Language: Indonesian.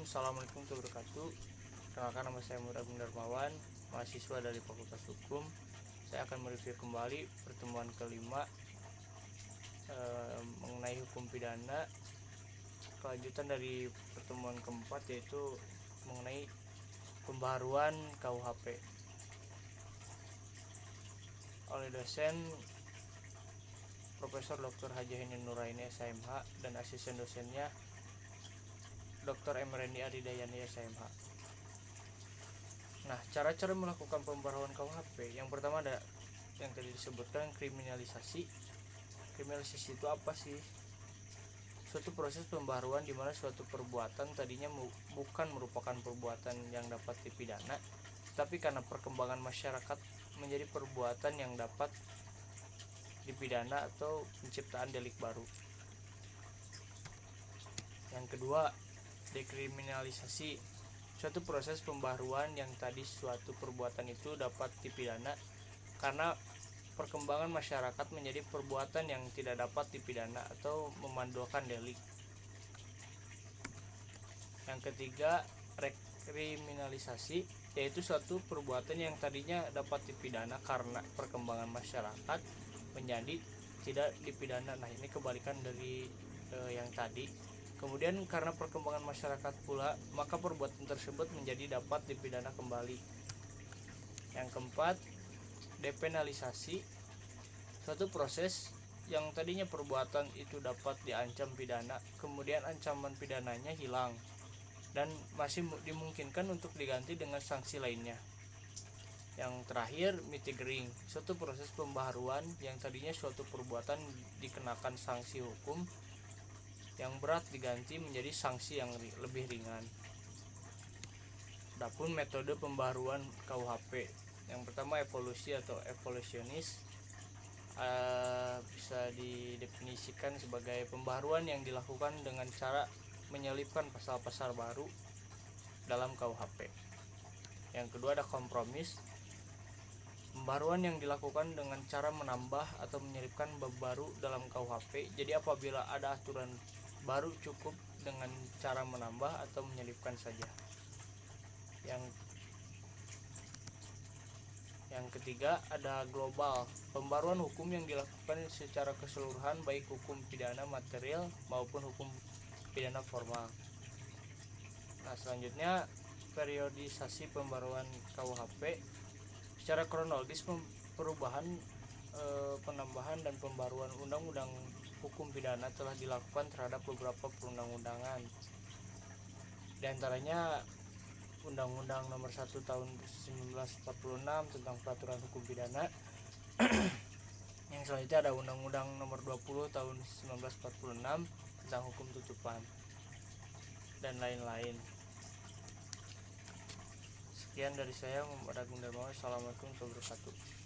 Assalamualaikum warahmatullahi wabarakatuh. Perkenalkan, nama saya Murad Agung Darmawan, mahasiswa dari Fakultas Hukum. Saya akan mereview kembali pertemuan kelima mengenai hukum pidana, kelanjutan dari pertemuan keempat, yaitu mengenai pembaharuan KUHP oleh dosen Profesor Dr. Haji Henin Nuraini SMH dan asisten dosennya Dr. Emrendi Adidayani SMH. Nah, cara-cara melakukan pembaharuan KUHP, yang pertama ada yang tadi disebutkan, kriminalisasi. Kriminalisasi itu apa sih? Suatu proses pembaharuan di mana suatu perbuatan tadinya bukan merupakan perbuatan yang dapat dipidana, tapi karena perkembangan masyarakat menjadi perbuatan yang dapat dipidana atau penciptaan delik baru. Yang kedua, dekriminalisasi. Suatu proses pembaharuan yang tadi suatu perbuatan itu dapat dipidana karena perkembangan masyarakat menjadi perbuatan yang tidak dapat dipidana atau memandukan delik. Yang ketiga, rekriminalisasi, yaitu suatu perbuatan yang tadinya dapat dipidana karena perkembangan masyarakat menjadi tidak dipidana. Nah, ini kebalikan dari yang tadi. Kemudian karena perkembangan masyarakat pula, maka perbuatan tersebut menjadi dapat dipidana kembali. Yang keempat, depenalisasi. Suatu proses yang tadinya perbuatan itu dapat diancam pidana, kemudian ancaman pidananya hilang dan masih dimungkinkan untuk diganti dengan sanksi lainnya. Yang terakhir, mitigating. Suatu proses pembaharuan yang tadinya suatu perbuatan dikenakan sanksi hukum yang berat diganti menjadi sanksi yang lebih ringan. Adapun metode pembaharuan KUHP, yang pertama evolusi atau evolusionis, bisa didefinisikan sebagai pembaharuan yang dilakukan dengan cara menyelipkan pasal-pasal baru dalam KUHP. Yang kedua ada kompromis, pembaharuan yang dilakukan dengan cara menambah atau menyelipkan bab baru dalam KUHP. Jadi apabila ada aturan baru, cukup dengan cara menambah atau menyelipkan saja. Yang ketiga ada global, pembaruan hukum yang dilakukan secara keseluruhan, baik hukum pidana material maupun hukum pidana formal. Nah, selanjutnya periodisasi pembaruan KUHP. Secara kronologis, perubahan, penambahan dan pembaruan undang-undang hukum pidana telah dilakukan terhadap beberapa perundang-undangan. Di antaranya Undang-Undang Nomor 1 Tahun 1946 tentang Peraturan Hukum Pidana. Yang selanjutnya ada Undang-Undang Nomor 20 Tahun 1946 tentang Hukum Tutupan dan lain-lain. Sekian dari saya, Muhammad Agung Darmawan. Assalamualaikum warahmatullahi wabarakatuh.